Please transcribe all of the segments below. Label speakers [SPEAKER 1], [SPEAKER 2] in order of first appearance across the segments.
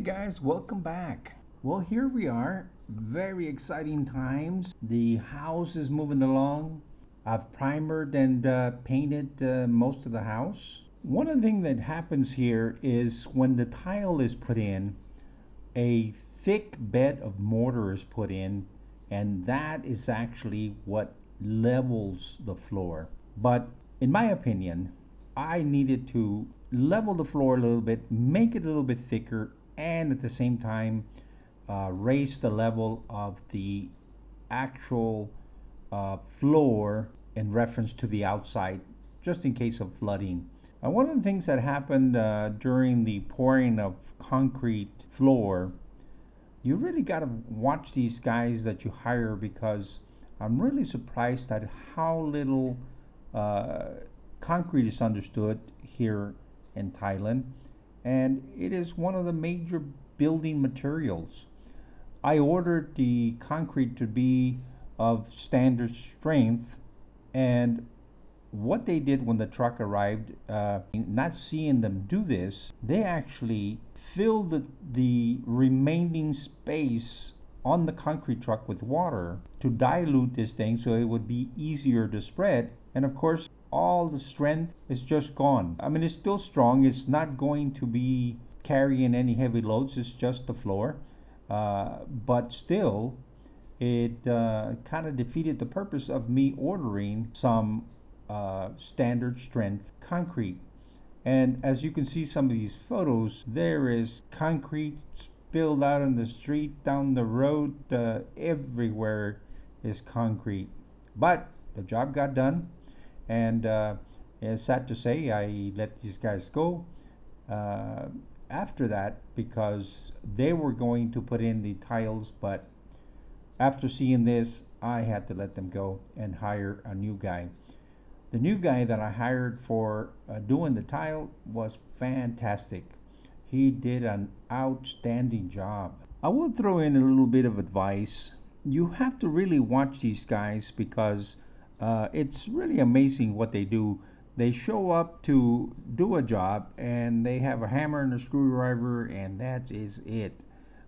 [SPEAKER 1] guys, welcome back. Well, here we are. Very exciting times. The house is moving along. I've primered and painted most of the house. One of the things that happens here is when the tile is put in, a thick bed of mortar is put in, and that is actually what levels the floor. But in my opinion, I needed to level the floor a little bit, make it a little bit thicker, and at the same time raise the level of the actual floor in reference to the outside, just in case of flooding. One of the things that happened during the pouring of concrete floor, you really got to watch these guys that you hire, because I'm really surprised at how little concrete is understood here in Thailand, and it is one of the major building materials. I ordered the concrete to be of standard strength, and what they did when the truck arrived, not seeing them do this, they actually filled the remaining space on the concrete truck with water to dilute this thing so it would be easier to spread. And of course, all the strength is just gone. I mean, it's still strong. It's not going to be carrying any heavy loads. It's just the floor. But still, it kind of defeated the purpose of me ordering some standard strength concrete. And as you can see some of these photos, there is concrete spilled out on the street, down the road, everywhere is concrete. But the job got done, and it's sad to say I let these guys go after that, because they were going to put in the tiles, but after seeing this, I had to let them go and hire a new guy. The new guy that I hired for doing the tile was fantastic. He did an outstanding job. I will throw in a little bit of advice. You have to really watch these guys, because it's really amazing what they do. They show up to do a job and they have a hammer and a screwdriver, and that is it.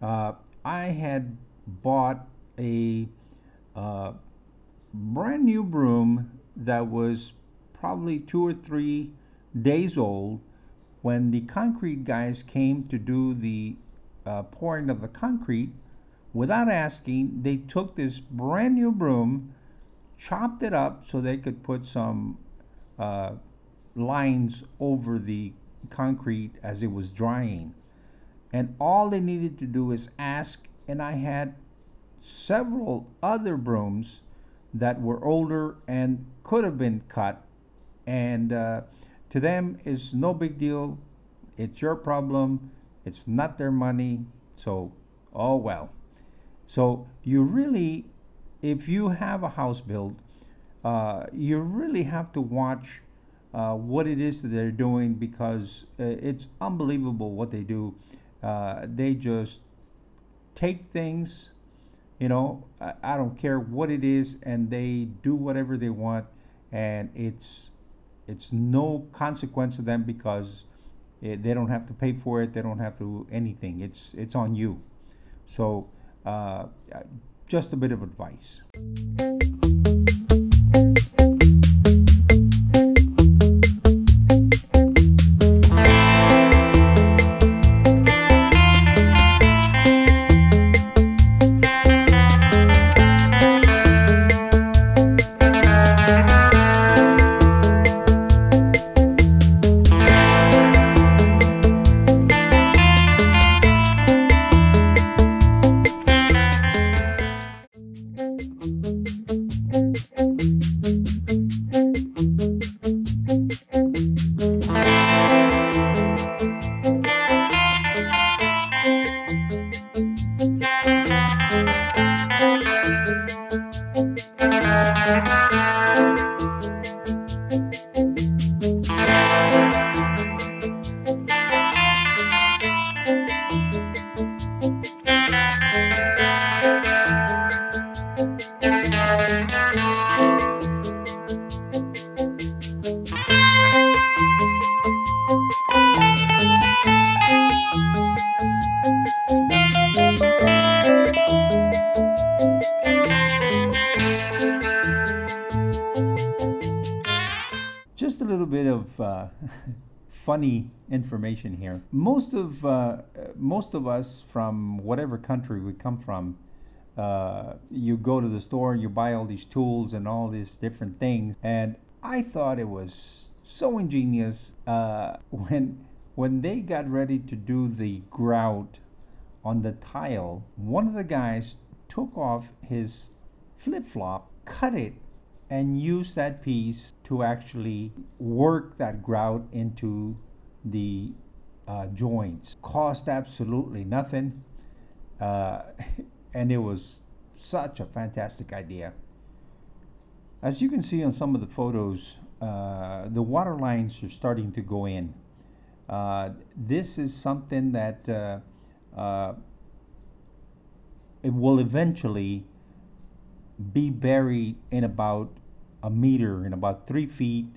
[SPEAKER 1] I had bought a brand new broom that was probably 2 or 3 days old when the concrete guys came to do the pouring of the concrete. Without asking, they took this brand new broom, chopped it up so they could put some lines over the concrete as it was drying. And all they needed to do is ask, and I had several other brooms that were older and could have been cut, and to them is no big deal. It's your problem. It's not their money. So, oh well. So you really, if you have a house built, you really have to watch what it is that they're doing, because it's unbelievable what they do. They just take things, you know, I don't care what it is, and they do whatever they want, and it's no consequence to them, because they don't have to pay for it. They don't have to do anything. It's on you. So just a bit of advice. of funny information here. Most of us from whatever country we come from, you go to the store, you buy all these tools and all these different things, and I thought it was so ingenious when they got ready to do the grout on the tile. One of the guys took off his flip-flop, cut it, and used that piece to actually work that grout into the joints. Cost absolutely nothing, and it was such a fantastic idea. As you can see on some of the photos, the water lines are starting to go in. This is something that it will eventually be buried in about a meter, in about 3 feet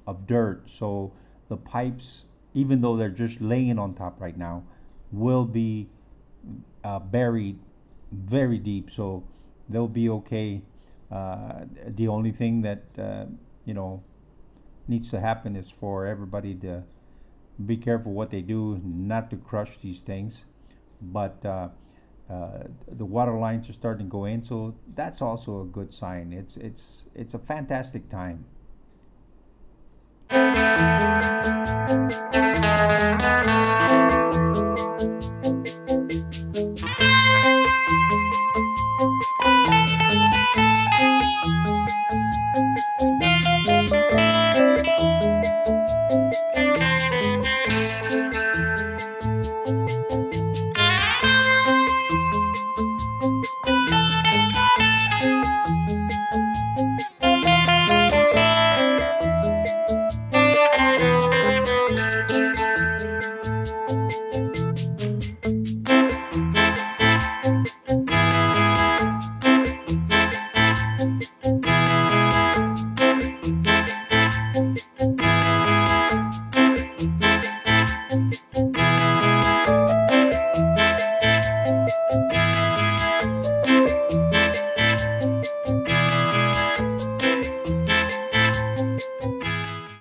[SPEAKER 1] of dirt. So the pipes, even though they're just laying on top right now, will be buried very deep. So they'll be okay. The only thing that needs to happen is for everybody to be careful what they do, not to crush these things. But the water lines are starting to go in, so that's also a good sign. It's a fantastic time.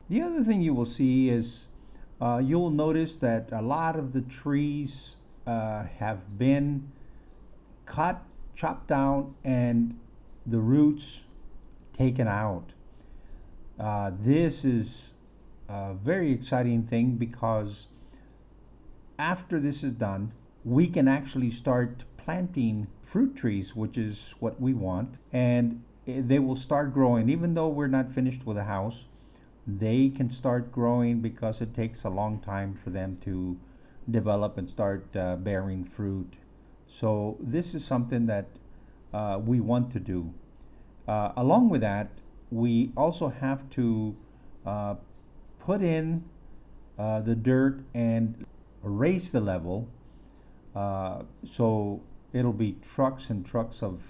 [SPEAKER 1] The other thing you will see is you will notice that a lot of the trees have been cut, chopped down, and the roots taken out. This is a very exciting thing because after this is done, we can actually start planting fruit trees, which is what we want, and they will start growing. Even though we're not finished with the house, they can start growing because it takes a long time for them to develop and start bearing fruit. So this is something that we want to do. Along with that, we also have to put in the dirt and raise the level, so it'll be trucks and trucks of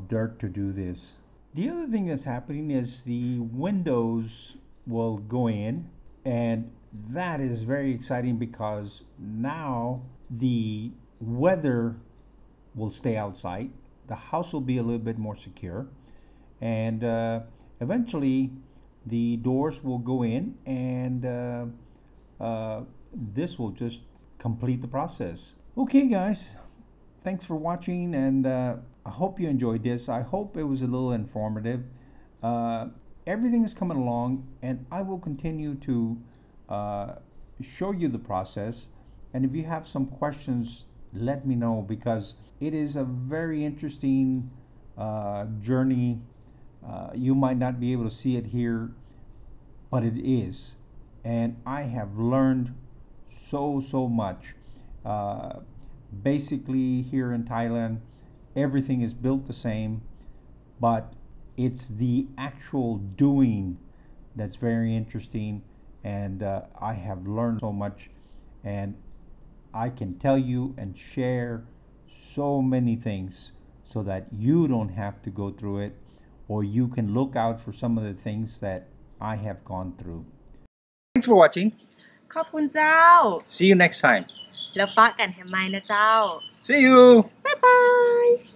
[SPEAKER 1] dirt to do this. The other thing that's happening is the windows will go in, and that is very exciting because now the weather will stay outside, the house will be a little bit more secure, and eventually the doors will go in, and this will just complete the process. Okay guys, thanks for watching, and I hope you enjoyed this. I hope it was a little informative. Everything is coming along, and I will continue to show you the process, and if you have some questions, let me know, because it is a very interesting journey. You might not be able to see it here, but it is, and I have learned so much. Basically here in Thailand, everything is built the same, but it's the actual doing that's very interesting, and I have learned so much, and I can tell you and share so many things so that you don't have to go through it, or you can look out for some of the things that I have gone through. Thanks for watching.
[SPEAKER 2] ขอบคุณเจ้า
[SPEAKER 1] See you next time.
[SPEAKER 2] แล้วปะกันแฮมไมนะเจ้า
[SPEAKER 1] See you.
[SPEAKER 2] Bye bye